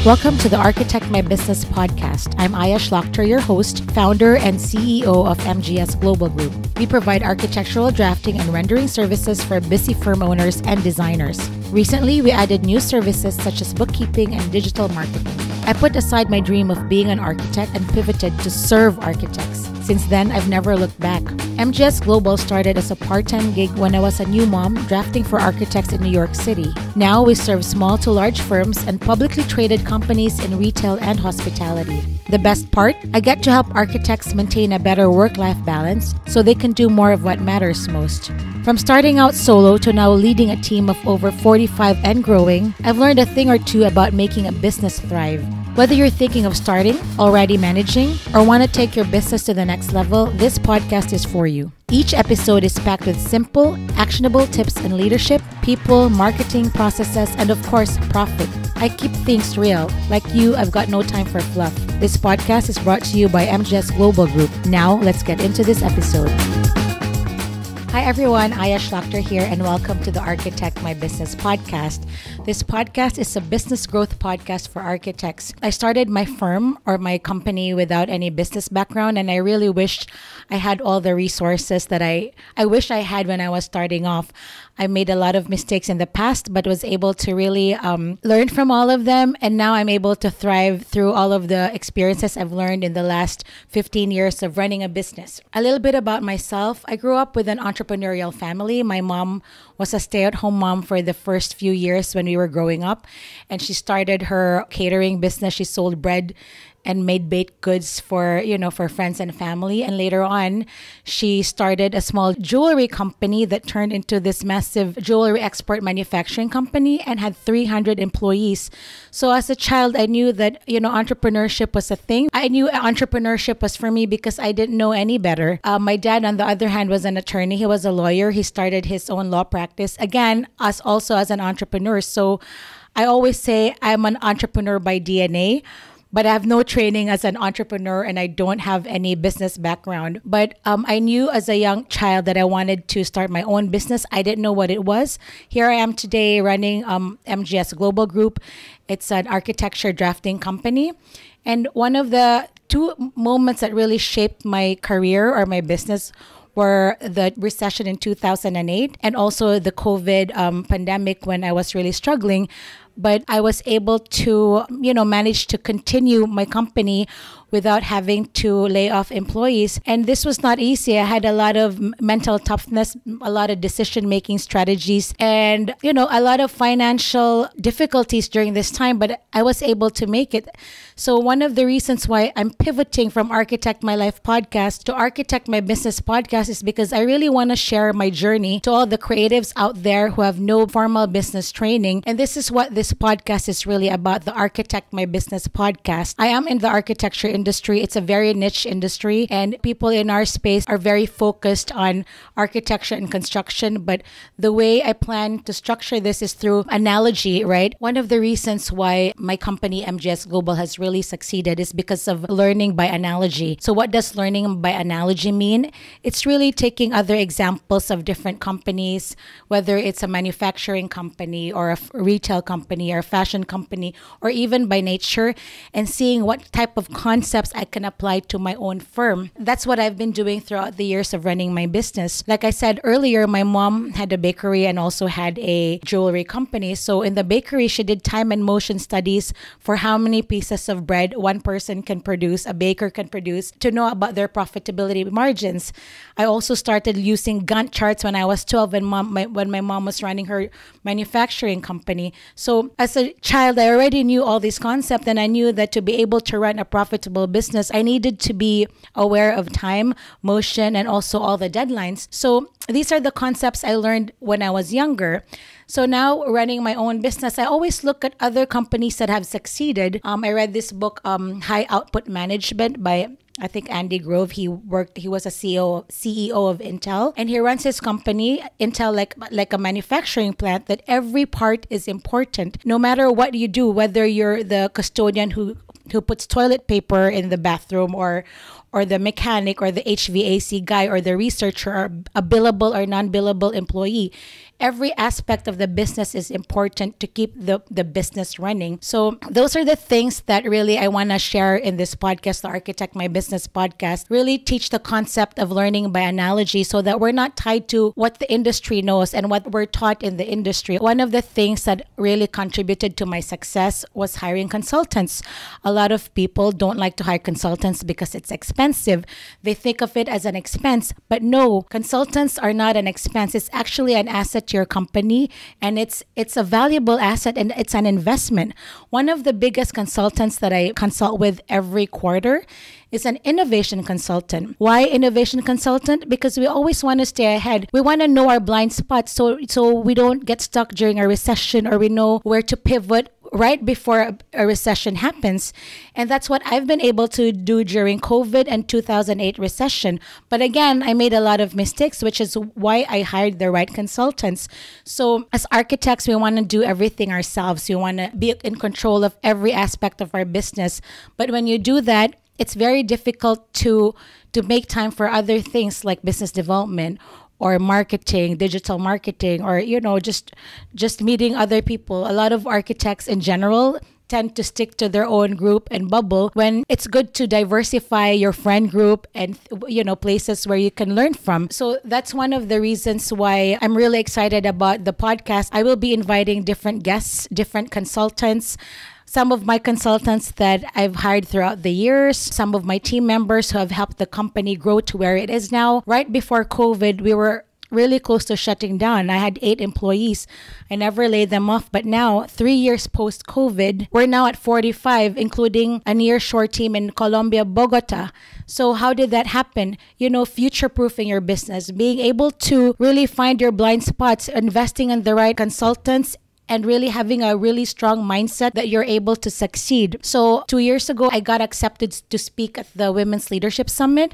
Welcome to the Architect My Business podcast. I'm 𝘼𝙧𝙘𝙝𝙚𝙩𝙚, your host, founder, and CEO of MGS Global Group. We provide architectural drafting and rendering services for busy firm owners and designers. Recently, we added new services such as bookkeeping and digital marketing. I put aside my dream of being an architect and pivoted to serve architects. Since then, I've never looked back. MGS Global started as a part-time gig when I was a new mom drafting for architects in New York City. Now we serve small to large firms and publicly traded companies in retail and hospitality. The best part? I get to help architects maintain a better work-life balance so they can do more of what matters most. From starting out solo to now leading a team of over 45 and growing, I've learned a thing or two about making a business thrive. Whether you're thinking of starting, already managing, or want to take your business to the next level, this podcast is for you. Each episode is packed with simple, actionable tips in leadership, people, marketing, processes, and of course, profit. I keep things real. Like you, I've got no time for fluff. This podcast is brought to you by MGS Global Group. Now, let's get into this episode. Hi everyone, 𝘼𝙧𝙘𝙚𝙗𝙗 here, and welcome to the Architect My Business podcast. This podcast is a business growth podcast for architects. I started my firm or my company without any business background, and I really wished I had all the resources that I wish I had when I was starting off. I made a lot of mistakes in the past, but was able to really learn from all of them. And now I'm able to thrive through all of the experiences I've learned in the last 15 years of running a business. A little bit about myself. I grew up with an entrepreneurial family. My mom was a stay-at-home mom for the first few years when we were growing up. And she started her catering business. She sold bread and made baked goods for friends and family. And later on, she started a small jewelry company that turned into this massive jewelry export manufacturing company and had 300 employees. So as a child, I knew that, entrepreneurship was a thing. I knew entrepreneurship was for me because I didn't know any better. My dad, on the other hand, was an attorney. He was a lawyer. He started his own law practice. Again, also as an entrepreneur. So I always say I'm an entrepreneur by DNA. But I have no training as an entrepreneur and I don't have any business background. But I knew as a young child that I wanted to start my own business. I didn't know what it was. Here I am today running MGS Global Group. It's an architecture drafting company. And one of the two moments that really shaped my career or my business were the recession in 2008 and also the COVID pandemic when I was really struggling. But I was able to, manage to continue my company without having to lay off employees. And this was not easy. I had a lot of mental toughness, a lot of decision-making strategies, and, a lot of financial difficulties during this time, but I was able to make it. So one of the reasons why I'm pivoting from Architect My Life podcast to Architect My Business podcast is because I really want to share my journey to all the creatives out there who have no formal business training. And this is what this podcast is really about, the Architect My Business podcast. I am in the architecture industry. It's a very niche industry, and people in our space are very focused on architecture and construction. But the way I plan to structure this is through analogy, right? One of the reasons why my company MGS Global has really succeeded is because of learning by analogy. So what does learning by analogy mean? It's really taking other examples of different companies, whether it's a manufacturing company or a retail company or a fashion company, or even by nature, and seeing what type of concepts I can apply to my own firm. That's what I've been doing throughout the years of running my business. Like I said earlier, my mom had a bakery and also had a jewelry company. So in the bakery, she did time and motion studies for how many pieces of bread one person can produce, a baker can produce, to know about their profitability margins. I also started using Gantt charts when I was 12 and when my mom was running her manufacturing company. So as a child, I already knew all these concepts, and I knew that to be able to run a profitable business, I needed to be aware of time, motion, and also all the deadlines. So these are the concepts I learned when I was younger. So now running my own business, I always look at other companies that have succeeded. I read this book, High Output Management by I think Andy Grove. He was a CEO of Intel, and he runs his company, Intel, like a manufacturing plant, that every part is important. No matter what you do, whether you're the custodian who puts toilet paper in the bathroom or or the mechanic or the HVAC guy or the researcher or a billable or non-billable employee. Every aspect of the business is important to keep the business running. So those are the things that really I want to share in this podcast, the Architect My Business podcast. Really teach the concept of learning by analogy so that we're not tied to what the industry knows and what we're taught in the industry. One of the things that really contributed to my success was hiring consultants. A lot of people don't like to hire consultants because it's expensive. They think of it as an expense, but no, consultants are not an expense. It's actually an asset to your company, and it's a valuable asset, and it's an investment. One of the biggest consultants that I consult with every quarter is an innovation consultant. Why innovation consultant? Because we always want to stay ahead. We want to know our blind spots so we don't get stuck during a recession, or we know where to pivot right before a recession happens. And that's what I've been able to do during COVID and 2008 recession. But again, I made a lot of mistakes, which is why I hired the right consultants. So as architects, we want to do everything ourselves. We want to be in control of every aspect of our business. But when you do that, it's very difficult to make time for other things like business development or marketing, digital marketing, or, just meeting other people. A lot of architects in general tend to stick to their own group and bubble, when it's good to diversify your friend group and, places where you can learn from. So that's one of the reasons why I'm really excited about the podcast. I will be inviting different guests, different consultants. Some of my consultants that I've hired throughout the years, some of my team members who have helped the company grow to where it is now. Right before COVID, we were really close to shutting down. I had 8 employees. I never laid them off. But now, 3 years post-COVID, we're now at 45, including a nearshore team in Colombia, Bogota. So how did that happen? Future-proofing your business, being able to really find your blind spots, investing in the right consultants, and really having a really strong mindset that you're able to succeed. So 2 years ago, I got accepted to speak at the Women's Leadership Summit.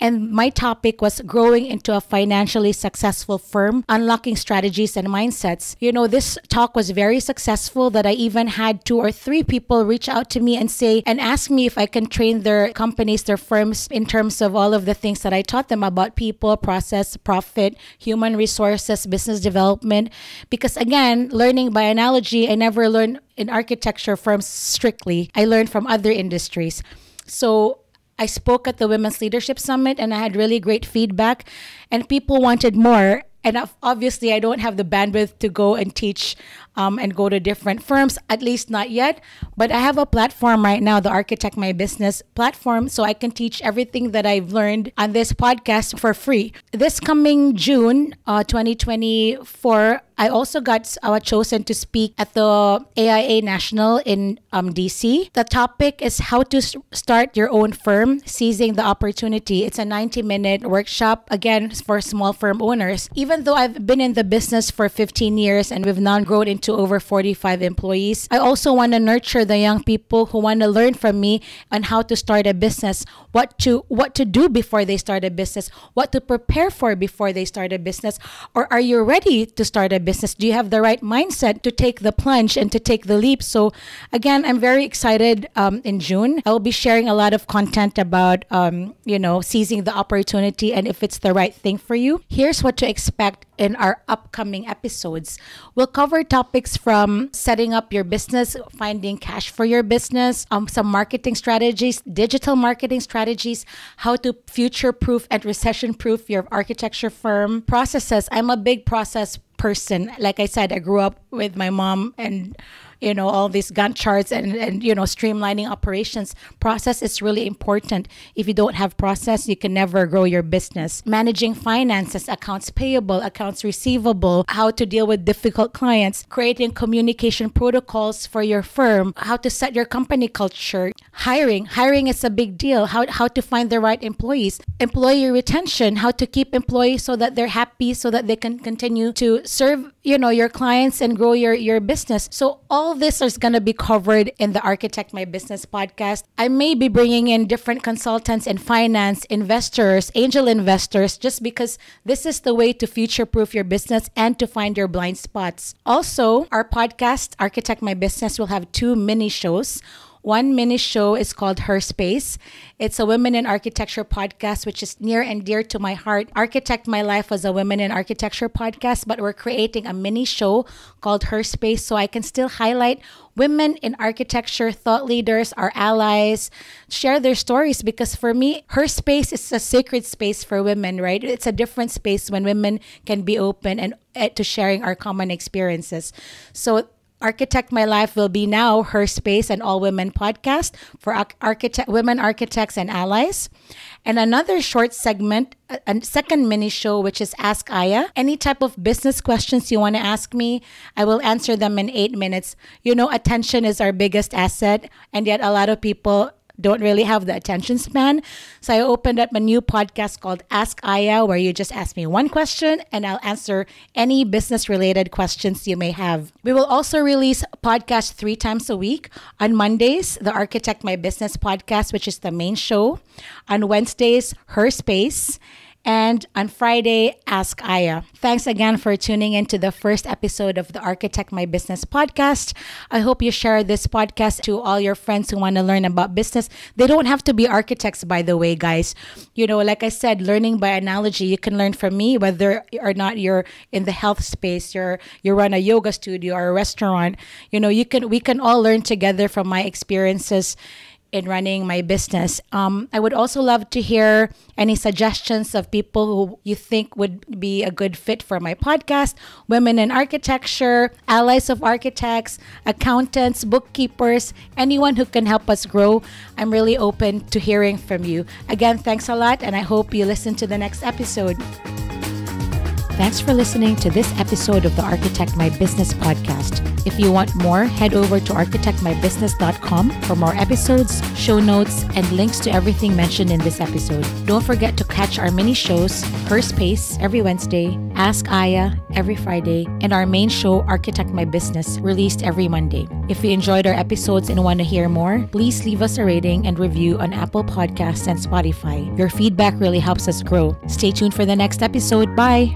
And my topic was growing into a financially successful firm, unlocking strategies and mindsets. This talk was very successful that I even had 2 or 3 people reach out to me and ask me if I can train their companies, their firms, in terms of all of the things that I taught them about people, process, profit, human resources, business development. Because again, learning by analogy, I never learned in architecture firms strictly. I learned from other industries. So I spoke at the Women's Leadership Summit and I had really great feedback, and people wanted more. And obviously, I don't have the bandwidth to go and teach and go to different firms, at least not yet. But I have a platform right now, the Architect My Business platform, so I can teach everything that I've learned on this podcast for free. This coming June 2024, I also got chosen to speak at the AIA National in DC. The topic is how to start your own firm, seizing the opportunity. It's a 90-minute workshop, again, for small firm owners. Even though I've been in the business for 15 years and we've now grown into over 45 employees, I also want to nurture the young people who want to learn from me on how to start a business, what to do before they start a business, what to prepare for before they start a business. Or are you ready to start a business? Do you have the right mindset to take the plunge and to take the leap? So again, I'm very excited. In June, I will be sharing a lot of content about, seizing the opportunity and if it's the right thing for you. Here's what to expect in our upcoming episodes. We'll cover topics from setting up your business, finding cash for your business, some marketing strategies, digital marketing strategies, how to future-proof and recession-proof your architecture firm, processes. I'm a big process person. Like I said, I grew up with my mom and all these Gantt charts and streamlining operations. Process is really important. If you don't have process, you can never grow your business. Managing finances, accounts payable, accounts receivable, how to deal with difficult clients, creating communication protocols for your firm, how to set your company culture. Hiring is a big deal. How to find the right employees. Employee retention, how to keep employees so that they're happy, so that they can continue to serve your clients and grow your business. So all this is going to be covered in the Architect My Business podcast. I may be bringing in different consultants in finance, investors, angel investors, just because this is the way to future-proof your business and to find your blind spots. Also, our podcast, Architect My Business, will have 2 mini shows. One mini show is called Her Space. It's a women in architecture podcast, which is near and dear to my heart. Architect My Life was a women in architecture podcast, but we're creating a mini show called Her Space so I can still highlight women in architecture, thought leaders, our allies, share their stories. Because for me, Her Space is a sacred space for women, right? It's a different space when women can be open and to sharing our common experiences. So Architect My Life will be now Her Space, an all-women podcast for women architects and allies. And another short segment, a second mini show, which is Ask Aya. Any type of business questions you want to ask me, I will answer them in 8 minutes. You know, attention is our biggest asset, and yet a lot of people don't really have the attention span. So I opened up a new podcast called Ask Aya, where you just ask me one question and I'll answer any business related questions you may have. We will also release a podcast 3 times a week. On Mondays, the Architect My Business podcast, which is the main show. On Wednesdays, Her Space. And on Friday, Ask Aya. Thanks again for tuning in to the first episode of the Architect My Business podcast. I hope you share this podcast to all your friends who want to learn about business. They don't have to be architects, by the way, guys. You know, like I said, learning by analogy, you can learn from me whether or not you're in the health space, you run a yoga studio or a restaurant. You know, we can all learn together from my experiences in running my business. I would also love to hear any suggestions of people who you think would be a good fit for my podcast. Women in architecture, allies of architects, accountants, bookkeepers, anyone who can help us grow. I'm really open to hearing from you. Again, thanks a lot, and I hope you listen to the next episode. Thanks for listening to this episode of the Architect My Business podcast. If you want more, head over to architectmybusiness.com for more episodes, show notes, and links to everything mentioned in this episode. Don't forget to catch our mini shows, Her Space every Wednesday, Ask Aya every Friday, and our main show, Architect My Business, released every Monday. If you enjoyed our episodes and want to hear more, please leave us a rating and review on Apple Podcasts and Spotify. Your feedback really helps us grow. Stay tuned for the next episode. Bye!